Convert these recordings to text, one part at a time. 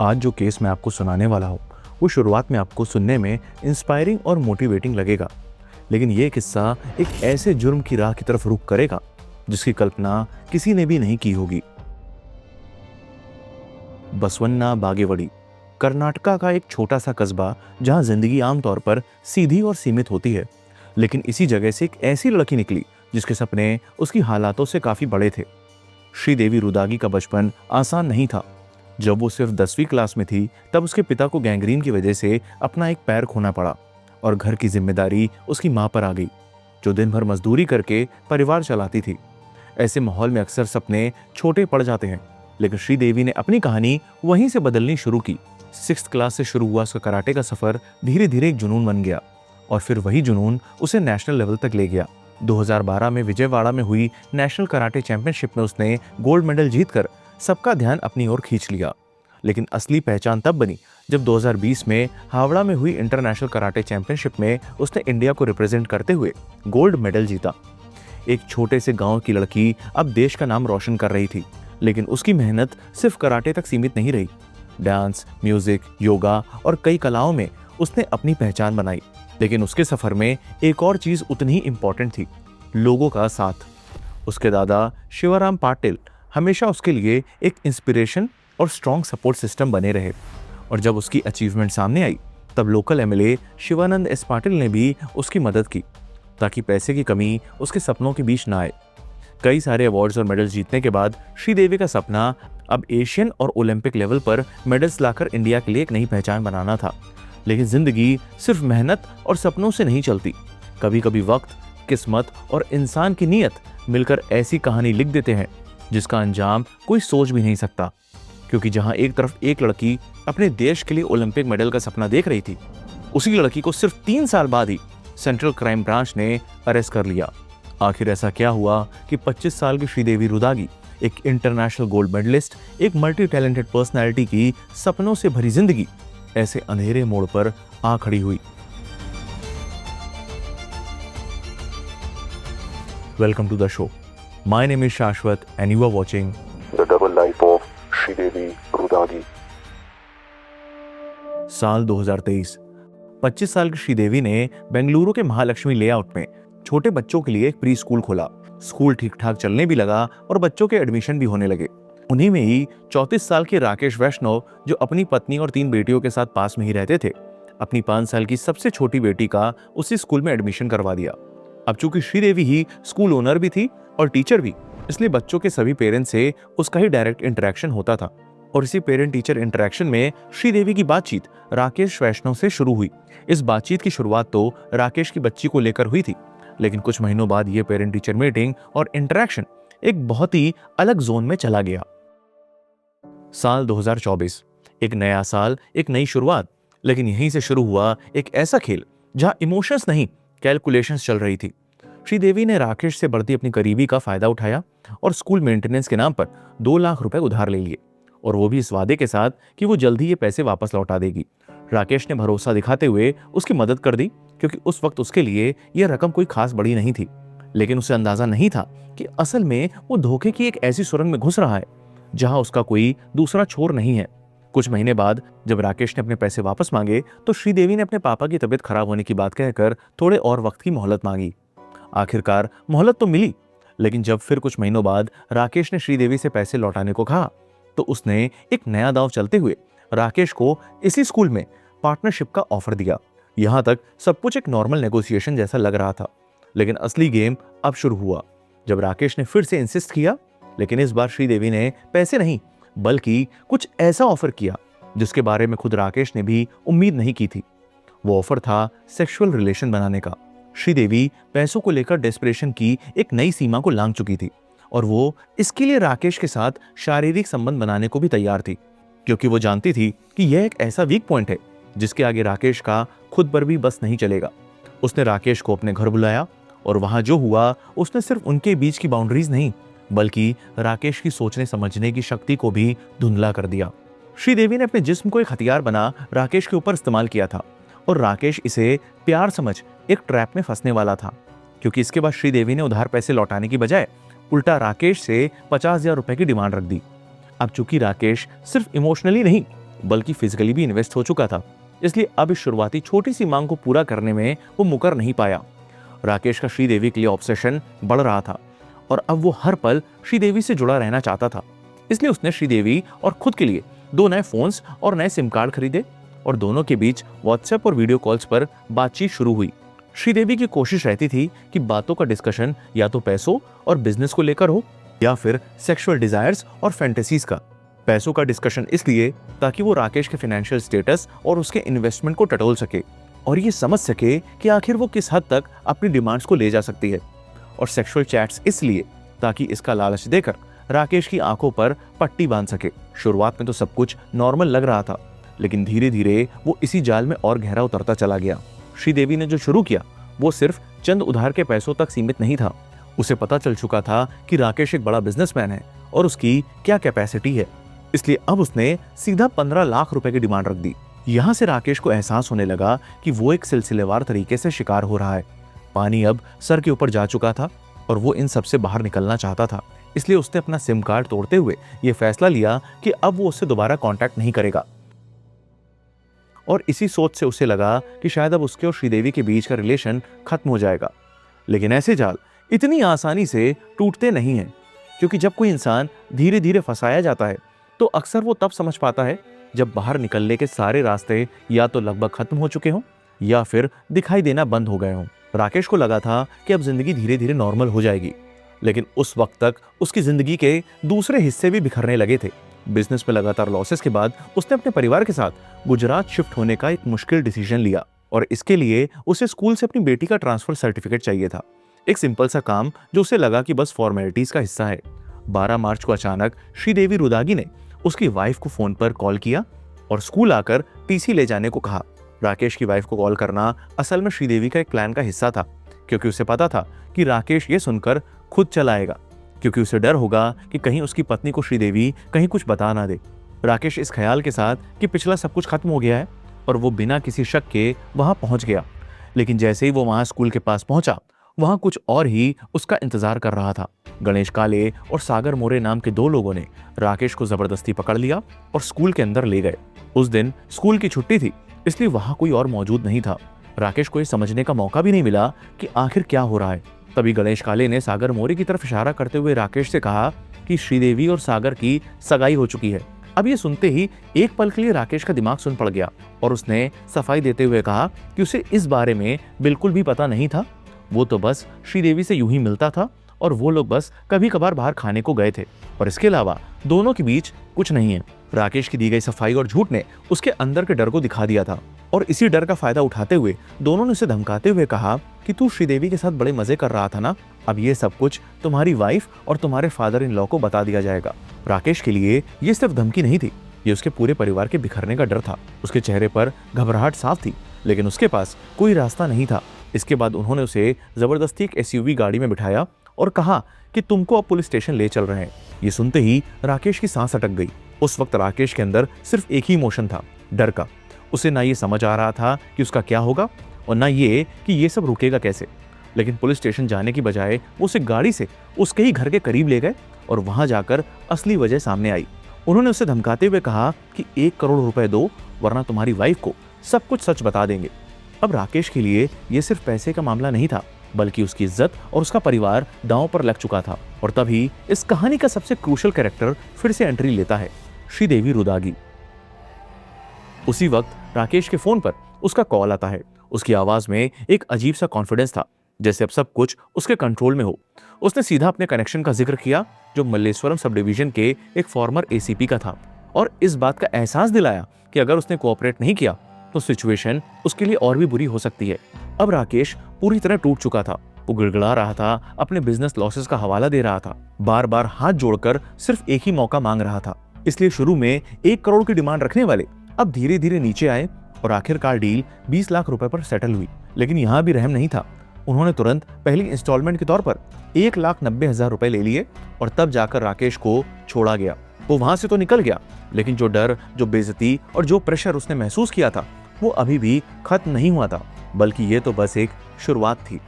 आज जो केस मैं आपको सुनाने वाला हूँ वो शुरुआत में आपको सुनने में इंस्पायरिंग और मोटिवेटिंग लगेगा, लेकिन ये किस्सा एक ऐसे जुर्म की राह की तरफ रुख करेगा जिसकी कल्पना किसी ने भी नहीं की होगी। बसवन्ना बागेवडी कर्नाटका का एक छोटा सा कस्बा जहां जिंदगी आमतौर पर सीधी और सीमित होती है, लेकिन इसी जगह से एक ऐसी लड़की निकली जिसके सपने उसकी हालातों से काफी बड़े थे। श्रीदेवी रुदागी का बचपन आसान नहीं था। जब वो सिर्फ 10वीं क्लास में थी तब उसके पिता को गैंग्रीन की वजह से अपना एक पैर खोना पड़ा और घर की जिम्मेदारी उसकी मां पर आ गई, जो दिन भर मजदूरी करके परिवार चलाती थी। ऐसे माहौल में अक्सर सपने छोटे पड़ जाते हैं, लेकिन श्रीदेवी ने अपनी कहानी वहीं से बदलनी शुरू की। 6th क्लास से शुरू हुआ उसका कराटे का सफर धीरे धीरे एक जुनून बन गया और फिर वही जुनून उसे नेशनल लेवल तक ले गया। 2012 में विजयवाड़ा में हुई नेशनल कराटे चैंपियनशिप में उसने गोल्ड मेडल जीतकर सबका ध्यान अपनी ओर खींच लिया। लेकिन असली पहचान तब बनी जब 2020 में हावड़ा में हुई इंटरनेशनल कराटे चैंपियनशिप में उसने इंडिया को रिप्रेजेंट करते हुए गोल्ड मेडल जीता। एक छोटे से गांव की लड़की अब देश का नाम रोशन कर रही थी, लेकिन उसकी मेहनत सिर्फ कराटे तक सीमित नहीं रही। डांस, म्यूजिक, योगा और कई कलाओं में उसने अपनी पहचान बनाई। लेकिन उसके सफर में एक और चीज उतनी ही इंपॉर्टेंट थी, लोगों का साथ। उसके दादा शिवराम पाटिल हमेशा उसके लिए एक इंस्पिरेशन और स्ट्रॉन्ग सपोर्ट सिस्टम बने रहे, और जब उसकी अचीवमेंट सामने आई तब local MLA Shivanand S Patil ने भी उसकी मदद की ताकि पैसे की कमी उसके सपनों के बीच ना आए। कई सारे अवार्ड्स और मेडल्स जीतने के बाद श्रीदेवी का सपना अब एशियन और ओलंपिक लेवल पर मेडल्स लाकर इंडिया के लिए एक नई पहचान बनाना था। लेकिन जिंदगी सिर्फ मेहनत और सपनों से नहीं चलती। कभी कभी वक्त, किस्मत और इंसान की नीयत मिलकर ऐसी कहानी लिख देते हैं जिसका अंजाम कोई सोच भी नहीं सकता। क्योंकि जहां एक तरफ एक लड़की अपने देश के लिए ओलंपिक मेडल का सपना देख रही थी, उसी लड़की को सिर्फ 3 साल बाद ही सेंट्रल क्राइम ब्रांच ने अरेस्ट कर लिया। आखिर ऐसा क्या हुआ कि 25 साल की श्रीदेवी रुदागी, एक इंटरनेशनल गोल्ड मेडलिस्ट, एक मल्टी टैलेंटेड पर्सनैलिटी की सपनों से भरी जिंदगी ऐसे अंधेरे मोड़ पर आ खड़ी हुई। Welcome to the show. My name is Shashwat and you are watching the double life of Sridevi Rudagi. साल 2023। 25 साल की श्रीदेवी ने बेंगलुरु के महालक्ष्मी लेआउट में छोटे बच्चों के लिए एक प्री स्कूल खोला। स्कूल ठीक ठाक चलने भी लगा और बच्चों के एडमिशन भी होने लगे। उन्हीं में ही 34 साल के राकेश वैष्णव, जो अपनी पत्नी और 3 बेटियों के साथ पास में ही रहते थे, अपनी 5 साल की सबसे छोटी बेटी का उसी स्कूल में एडमिशन करवा दिया। अब चूंकि श्रीदेवी ही स्कूल ओनर भी थी और टीचर भी, इसलिए बच्चों के सभी पेरेंट्स से उसका ही डायरेक्ट इंटरेक्शन होता था। और इसी पेरेंट टीचर इंटरेक्शन में श्रीदेवी की बातचीत राकेश वैष्णव से शुरू हुई। इस बातचीत की शुरुआत तो राकेश की बच्ची को लेकर हुई थी, लेकिन कुछ महीनों बाद ये पेरेंट टीचर मीटिंग और इंटरेक्शन एक बहुत ही अलग जोन में चला गया। साल 2024, एक नया साल, एक नई शुरुआत। लेकिन यहीं से शुरू हुआ एक ऐसा खेल जहां इमोशंस नहीं, कैलकुलेशंस चल रही थी। श्रीदेवी ने राकेश से बढ़ती अपनी करीबी का फायदा उठाया और स्कूल मेंटेनेंस के नाम पर 2 लाख रुपए उधार ले लिए, और वो भी इस वादे के साथ कि वो जल्द ही ये पैसे वापस लौटा देगी। राकेश ने भरोसा दिखाते हुए उसकी मदद कर दी, क्योंकि उस वक्त उसके लिए यह रकम कोई खास बड़ी नहीं थी। लेकिन उसे अंदाजा नहीं था कि असल में वो धोखे की एक ऐसी सुरंग में घुस रहा है जहां उसका कोई दूसरा छोर नहीं है। कुछ महीने बाद जब राकेश ने अपने पैसे वापस मांगे तो श्रीदेवी ने अपने पापा की तबीयत खराब होने की बात कहकर थोड़े और वक्त की मोहलत मांगी। आखिरकार मोहलत तो मिली, लेकिन जब फिर कुछ महीनों बाद राकेश ने श्रीदेवी से पैसे लौटाने को कहा तो उसने एक नया दांव चलते हुए राकेश को इसी स्कूल में पार्टनरशिप का ऑफर दिया। यहां तक सब कुछ एक नॉर्मल नेगोशिएशन जैसा लग रहा था, लेकिन असली गेम अब शुरू हुआ जब राकेश ने फिर से इंसिस्ट किया। लेकिन इस बार श्रीदेवी ने पैसे नहीं बल्कि कुछ ऐसा ऑफर किया जिसके बारे में खुद राकेश ने भी उम्मीद नहीं की थी। वो ऑफर था सेक्सुअल रिलेशन बनाने का। श्रीदेवी पैसों को लेकर डेस्परेशन की एक नई सीमा को लांघ चुकी थी, और वो इसके लिए राकेश के साथ शारीरिक संबंध बनाने को भी तैयार थी, क्योंकि वो जानती थी कि यह एक ऐसा वीक पॉइंट है जिसके आगे राकेश का खुद पर भी बस नहीं चलेगा। उसने राकेश को अपने घर बुलाया, और वहां जो हुआ उसने सिर्फ उनके बीच की बाउंड्रीज नहीं बल्कि राकेश की सोचने समझने की शक्ति को भी धुंधला कर दिया। श्रीदेवी ने अपने जिस्म को एक हथियार बना राकेश के ऊपर इस्तेमाल किया था, और राकेश इसे प्यार समझ एक ट्रैप में फंसने वाला था, क्योंकि इसके बाद श्रीदेवी ने उधार पैसे लौटाने की बजाय उल्टा राकेश से 50,000 रुपए की डिमांड रख दी। अब चूंकि राकेश सिर्फ इमोशनली नहीं बल्कि फिजिकली भी इन्वेस्ट हो चुका था। इसलिए अब इस शुरुआती छोटी सी मांग को पूरा करने में वो मुकर नहीं पाया। राकेश का श्रीदेवी के लिए ऑब्सेशन बढ़ रहा था और अब वो हर पल श्रीदेवी से जुड़ा रहना चाहता था। इसलिए उसने श्रीदेवी और खुद के लिए 2 नए फोन्स और नए सिम कार्ड खरीदे और दोनों के बीच व्हाट्सएप और वीडियो कॉल्स पर बातचीत शुरू हुई। श्रीदेवी की कोशिश रहती थी कि बातों का डिस्कशन या तो पैसों और बिजनेस को लेकर हो या फिर सेक्सुअल डिजायर्स और फैंटेसीज का। पैसों का डिस्कशन इसलिए ताकि वो राकेश के फाइनेंशियल स्टेटस और उसके इन्वेस्टमेंट को टटोल सके और ये समझ सके कि आखिर वो किस हद तक अपनी डिमांड्स को ले जा सकती है। और सेक्सुअल चैट्स इसलिए ताकि इसका लालच देकर राकेश की आंखों पर पट्टी बांध सके। शुरुआत में तो सब कुछ नॉर्मल लग रहा था, लेकिन धीरे धीरे वो इसी जाल में और गहरा उतरता चला गया। श्रीदेवी ने जो शुरू किया वो सिर्फ चंद उधार के पैसों तक सीमित नहीं था। उसे पता चल चुका था कि राकेश एक बड़ा बिजनेसमैन है और उसकी क्या कैपेसिटी है। इसलिए अब उसने सीधा 15 लाख रुपए की डिमांड रख दी। यहां से राकेश को एहसास होने लगा कि वो एक सिलसिलेवार तरीके से शिकार हो रहा है। पानी अब सर के ऊपर जा चुका था और वो इन सब से बाहर निकलना चाहता था। इसलिए उसने अपना सिम कार्ड तोड़ते हुए ये फैसला लिया कि अब वो उससे दोबारा कांटेक्ट नहीं करेगा। और इसी सोच से उसे लगा कि शायद अब उसके और श्रीदेवी के बीच का रिलेशन खत्म हो जाएगा। लेकिन ऐसे जाल इतनी आसानी से टूटते नहीं हैं, क्योंकि जब कोई इंसान धीरे धीरे फंसाया जाता है तो अक्सर वो तब समझ पाता है जब बाहर निकलने के सारे रास्ते या तो लगभग खत्म हो चुके हों या फिर दिखाई देना बंद हो गए हों। राकेश को लगा था कि अब जिंदगी धीरे धीरे नॉर्मल हो जाएगी, लेकिन उस वक्त तक उसकी जिंदगी के दूसरे हिस्से भी बिखरने लगे थे। बिजनेस में लगातार लॉसेस के बाद उसने अपने परिवार के साथ गुजरात शिफ्ट होने का एक मुश्किल डिसीजन लिया और इसके लिए उसे स्कूल से अपनी बेटी का ट्रांसफर सर्टिफिकेट चाहिए था। एक सिंपल सा काम जो उसे लगा कि बस फॉर्मेलिटीज का हिस्सा है। 12 मार्च को अचानक श्रीदेवी रुदागी ने उसकी वाइफ को फोन पर कॉल किया और स्कूल आकर टीसी ले जाने को कहा। राकेश की वाइफ को कॉल करना असल में श्रीदेवी का एक प्लान का हिस्सा था, क्योंकि उसे पता था कि राकेश ये सुनकर खुद चला आएगा, क्योंकि उसे डर होगा कि कहीं उसकी पत्नी को श्रीदेवी कहीं कुछ बता ना दे। राकेश इस ख्याल के साथ कि पिछला सब कुछ खत्म हो गया है और वो बिना किसी शक के वहां पहुंच गया। लेकिन जैसे ही वो वहां स्कूल के पास पहुंचा, वहां कुछ और ही उसका इंतजार कर रहा था। गणेश काले और सागर मोरे नाम के 2 लोगों ने राकेश को जबरदस्ती पकड़ लिया और स्कूल के अंदर ले गए। उस दिन स्कूल की छुट्टी थी, इसलिए वहां कोई और मौजूद नहीं था। राकेश को यह समझने का मौका भी नहीं मिला कि आखिर क्या हो रहा है। तभी गणेश काले ने सागर मोरे की तरफ इशारा करते हुए राकेश से कहा कि श्रीदेवी और सागर की सगाई हो चुकी है। अब ये सुनते ही एक पल के लिए राकेश का दिमाग सुन पड़ गया और उसने सफाई देते हुए कहा कि उसे इस बारे में बिल्कुल भी पता नहीं था। वो तो बस श्रीदेवी से यूं ही मिलता था और वो लोग बस कभी कभार बाहर खाने को गए थे और इसके अलावा दोनों के बीच कुछ नहीं है। राकेश की दी गई सफाई और झूठ ने उसके अंदर के डर को दिखा दिया था और इसी डर का फायदा उठाते हुए दोनों ने उसे धमकाते हुए कहा कि तू श्रीदेवी के साथ बड़े मजे कर रहा था ना, अब ये सब कुछ तुम्हारी वाइफ और तुम्हारे फादर इन लॉ को बता दिया जाएगा। राकेश के लिए ये सिर्फ धमकी नहीं थी, ये उसके पूरे परिवार के बिखरने का डर था। उसके चेहरे पर घबराहट साफ थी, लेकिन उसके पास कोई रास्ता नहीं था। इसके बाद उन्होंने उसे जबरदस्ती एक एसयूवी गाड़ी में बिठाया और कहा कि तुमको अब पुलिस स्टेशन ले चल रहे हैं। ये सुनते ही राकेश की सांस अटक गई। उस वक्त राकेश के अंदर सिर्फ एक ही इमोशन था, डर का। उसे ना ये समझ आ रहा था कि उसका क्या होगा और ना ये कि ये सब रुकेगा कैसे। लेकिन पुलिस स्टेशन जाने की बजाय वो उसे गाड़ी से उसके ही घर के करीब ले गए और वहां जाकर असली वजह सामने आई। उन्होंने उसे धमकाते हुए कहा कि 1 करोड़ रुपए दो, वरना तुम्हारी वाइफ को सब कुछ सच बता देंगे। अब राकेश के लिए ये सिर्फ पैसे का मामला नहीं था, बल्कि उसकी इज्जत और उसका परिवार दांव पर लग चुका था। और तभी इस कहानी का सबसे क्रूशियल कैरेक्टर फिर से एंट्री लेता है, श्रीदेवी रुदागी। उसी वक्त राकेश के फोन पर उसका कॉल आता है। उसकी आवाज में एक अजीब सा कॉन्फिडेंस था, जैसे अब सब कुछ उसके कंट्रोल में हो। उसने सीधा अपने कनेक्शन का जिक्र किया जो मल्लेश्वरम सब डिवीजन के एक फॉर्मर एसीपी का था और इस बात का एहसास दिलाया कि अगर उसने कोऑपरेट नहीं किया तो सिचुएशन उसके लिए और भी बुरी हो सकती है। अब राकेश पूरी तरह टूट चुका था। वो गिड़गिड़ा रहा था, अपने बिजनेस लॉसेस का हवाला दे रहा था, बार बार हाथ जोड़कर सिर्फ एक ही मौका मांग रहा था। इसलिए शुरू में 1 करोड़ की डिमांड रखने वाले अब धीरे धीरे नीचे आए और आखिरकार डील 20 लाख रुपए पर सेटल हुई। लेकिन यहाँ भी रहम नहीं था। उन्होंने तुरंत पहली इंस्टॉलमेंट के तौर पर 1,90,000 रुपए ले लिए और तब जाकर राकेश को छोड़ा गया। वो वहां से तो निकल गया, लेकिन जो डर, जो बेइज्जती और जो प्रेशर उसने महसूस किया था वो अभी भी खत्म नहीं हुआ था, बल्कि ये तो बस एक शुरुआत थी।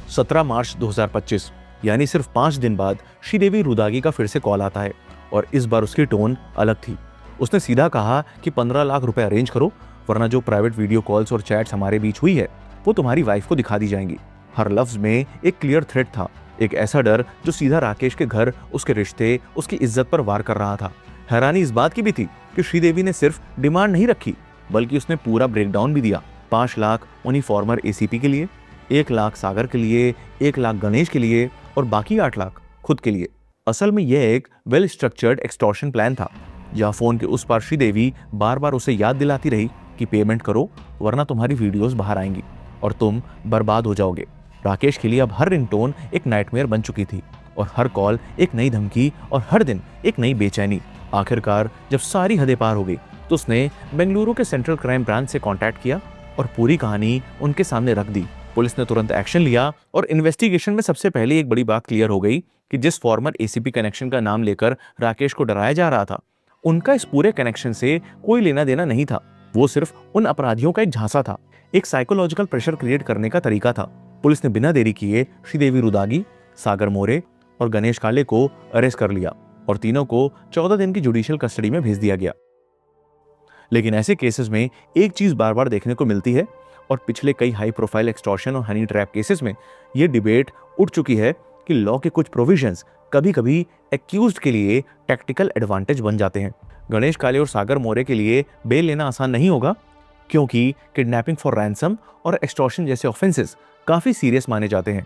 17 मार्च 2025 यानी सिर्फ 5 दिन बाद श्रीदेवी रुदागी का फिर से कॉल आता है और इस बार उसकी टोन अलग थी। उसने सीधा कहा कि 15 लाख रुपए अरेंज करो, वरना जो प्राइवेट वीडियो कॉल्स और चैट्स हमारे बीच हुई है वो तुम्हारी वाइफ को दिखा दी जाएंगी। हर लफ्ज में एक क्लियर थ्रेट था, एक ऐसा डर जो सीधा राकेश के घर, उसके रिश्ते, उसकी इज्जत पर वार कर रहा था। हैरानी इस बात की भी थी कि श्रीदेवी ने सिर्फ डिमांड नहीं रखी, बल्कि उसने पूरा ब्रेकडाउन भी दिया। 5 लाख उन्हीं फॉर्मर एसीपी के लिए, 1 लाख सागर के लिए, 1 लाख गणेश के लिए और बाकी 8 लाख खुद के लिए। असल में यह एक वेल स्ट्रक्चर्ड एक्सटॉर्शन प्लान था, जहां फोन के उस पार श्रीदेवी बार बार उसे याद दिलाती रही कि पेमेंट करो, वरना तुम्हारी वीडियोस बाहर आएंगी और तुम बर्बाद हो जाओगे। राकेश के लिए अब हर रिंगटोन एक नाइटमेयर बन चुकी थी और हर कॉल एक नई धमकी और हर दिन एक नई बेचैनी। आखिरकार जब सारी हदें पार हो गई तो उसने बेंगलुरु के सेंट्रल क्राइम ब्रांच से कांटेक्ट किया और पूरी कहानी उनके सामने रख दी। पुलिस ने तुरंत एक्शन लिया और इन्वेस्टिगेशन में सबसे पहले एक बड़ी बात क्लियर हो गई कि जिस फॉर्मर एसीपी कनेक्शन का नाम लेकर राकेश को डराया जा रहा था, उनका इस पूरे कनेक्शन से कोई लेना देना नहीं था। वो सिर्फ उन अपराधियों का एक झांसा था, एक साइकोलॉजिकल प्रेशर क्रिएट करने का तरीका था। पुलिस ने बिना देरी किए श्रीदेवी रुदागी, सागर मोरे और गणेश काले को अरेस्ट कर लिया और तीनों को 14 दिन की जुडिशियल कस्टडी में भेज दिया गया। लेकिन ऐसे केसेस में एक चीज बार बार देखने को मिलती है और पिछले कई हाई प्रोफाइल एक्सटॉर्शन और हनी ट्रैप केसेस में यह डिबेट उठ चुकी है कि लॉ के कुछ प्रोविजंस कभी-कभी एक्यूज्ड के लिए टैक्टिकल एडवांटेज बन जाते हैं। गणेश काले और सागर मोरे के लिए बेल लेना आसान नहीं होगा, क्योंकि किडनैपिंग फॉर रैंसम और एक्सटॉर्शन जैसे ऑफेंसेस काफी सीरियस माने जाते हैं।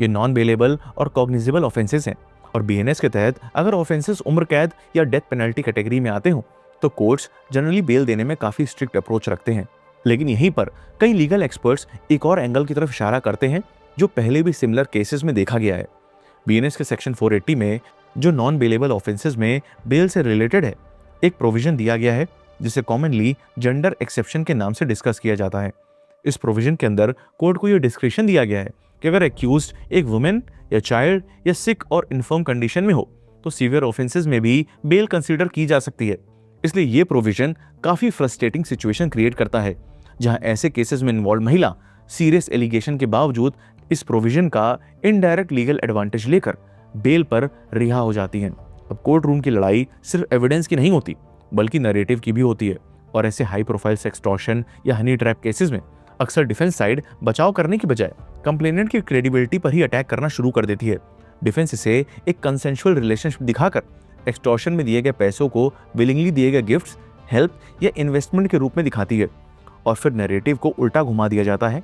ये नॉन बेलेबल और कॉग्निजेबल ऑफेंसेस हैं और बीएनएस के तहत अगर ऑफेंसेस उम्र कैद या डेथ पेनल्टी कैटेगरी में आते हो तो कोर्ट्स जनरली बेल देने में काफी स्ट्रिक्ट अप्रोच रखते हैं। लेकिन यहीं पर कई लीगल एक्सपर्ट्स एक और एंगल की तरफ इशारा करते हैं जो पहले भी सिमिलर केसेस में देखा गया है। बीएनएस के सेक्शन 480 में जो नॉन बेलेबल ऑफेंसेस में बेल से रिलेटेड है, एक प्रोविजन दिया गया है जिसे कॉमनली जेंडर एक्सेप्शन के नाम से डिस्कस किया जाता है। इस प्रोविजन के अंदर कोर्ट को यह डिस्क्रिप्शन दिया गया है कि अगर एक्यूज्ड एक वुमेन या चाइल्ड या सिक और इन्फर्म कंडीशन में हो तो सीवियर ऑफेंसेस में भी बेल कंसीडर की जा सकती है। इसलिए ये प्रोविजन काफी फ्रस्ट्रेटिंग सिचुएशन क्रिएट करता है, जहां ऐसे केसेस में इन्वॉल्व महिला सीरियस एलिगेशन के बावजूद इस प्रोविजन का इनडायरेक्ट लीगल एडवांटेज लेकर बेल पर रिहा हो जाती हैं। अब कोर्ट रूम की लड़ाई सिर्फ एविडेंस की नहीं होती, बल्कि नैरेटिव की भी होती है और ऐसे हाई प्रोफाइल एक्सटॉर्शन या हनी ट्रैप केसेस में अक्सर डिफेंस साइड बचाव करने की बजाय कंप्लेनेंट की क्रेडिबिलिटी पर ही अटैक करना शुरू कर देती है। डिफेंस इसे एक कंसेंशुअल रिलेशनशिप दिखाकर एक्सटॉर्शन में दिए गए पैसों को विलिंगली दिए गए गिफ्ट्स, हेल्प या इन्वेस्टमेंट के रूप में दिखाती है और फिर नैरेटिव को उल्टा घुमा दिया जाता है।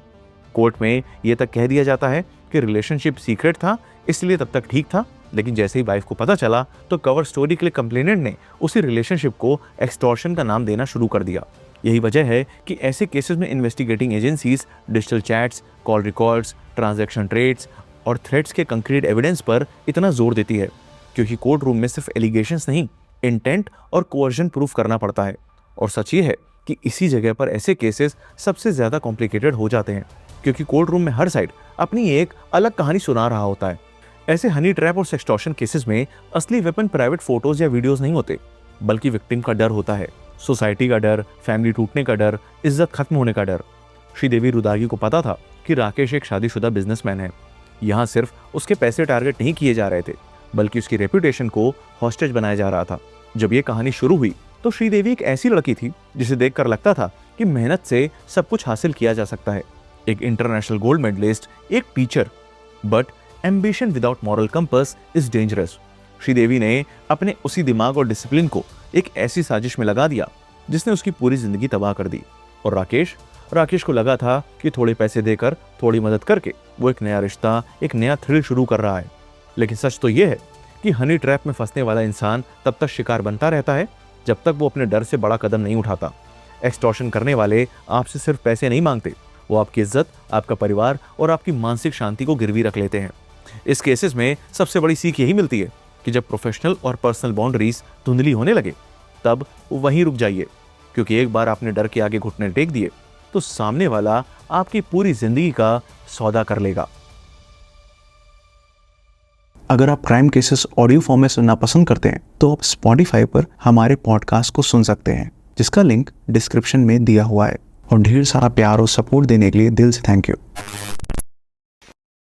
कोर्ट में यह तक कह दिया जाता है कि रिलेशनशिप सीक्रेट था, इसलिए तब तक ठीक था, लेकिन जैसे ही वाइफ को पता चला तो कवर स्टोरी के लिए कंप्लेनेंट ने उसी रिलेशनशिप को एक्सटॉर्शन का नाम देना शुरू कर दिया। यही वजह है कि ऐसे केसेस में investigating agencies digital chats, call records, transaction trades और थ्रेट्स के कंक्रीट एविडेंस पर इतना जोर देती है, क्योंकि कोर्ट रूम में सिर्फ एलिगेशंस नहीं, इंटेंट और कोअर्जन प्रूफ करना पड़ता है। और सच ये है कि इसी जगह पर ऐसे केसेस सबसे ज्यादा कॉम्प्लिकेटेड हो जाते हैं, क्योंकि कोर्ट रूम में हर साइड अपनी एक अलग कहानी सुना रहा होता है। ऐसे हनी ट्रैप और सेक्सटॉर्शन केसेस में असली वेपन प्राइवेट फोटोज या वीडियोस नहीं होते, बल्कि विक्टिम का डर होता है, सोसाइटी का डर, फैमिली टूटने का डर, इज्जत खत्म होने का डर। श्रीदेवी रुदागी को पता था कि राकेश एक शादीशुदा बिजनेसमैन है। यहाँ सिर्फ उसके पैसे टारगेट नहीं किए जा रहे थे, बल्कि उसकी रेपुटेशन को हॉस्टेज बनाया जा रहा था। जब ये कहानी शुरू हुई तो श्रीदेवी एक ऐसी लड़की थी जिसे देखकर लगता था कि मेहनत से सब कुछ हासिल किया जा सकता है। एक इंटरनेशनल गोल्ड मेडलिस्ट, एक teacher, but ambition without moral compass is dangerous. Sridevi ने अपने उसी दिमाग और डिसिप्लिन को एक ऐसी साजिश में लगा दिया जिसने उसकी पूरी जिंदगी तबाह कर दी। और राकेश को लगा था कि थोड़े पैसे देकर, थोड़ी मदद करके वो एक नया रिश्ता, एक नया थ्रिल शुरू कर रहा है। लेकिन सच तो यह है कि हनी ट्रैप में फंसने वाला इंसान तब तक शिकार बनता रहता है जब तक वो अपने डर से बड़ा कदम नहीं उठाता। एक्सटॉर्शन करने वाले आपसे सिर्फ पैसे नहीं मांगते, वो आपकी इज्जत, आपका परिवार और आपकी मानसिक शांति को गिरवी रख लेते हैं। इस केसेस में सबसे बड़ी सीख यही मिलती है कि जब प्रोफेशनल और पर्सनल बाउंड्रीज धुंधली होने लगे तब वहीं रुक जाइए, क्योंकि एक बार आपने डर के आगे घुटने टेक दिए तो सामने वाला आपकी पूरी जिंदगी का सौदा कर लेगा। अगर आप क्राइम केसेस ऑडियो फॉर्म में सुनना पसंद करते हैं तो आप Spotify पर हमारे पॉडकास्ट को सुन सकते हैं, जिसका लिंक डिस्क्रिप्शन में दिया हुआ है। और ढेर सारा प्यार और सपोर्ट देने के लिए दिल से थैंक यू।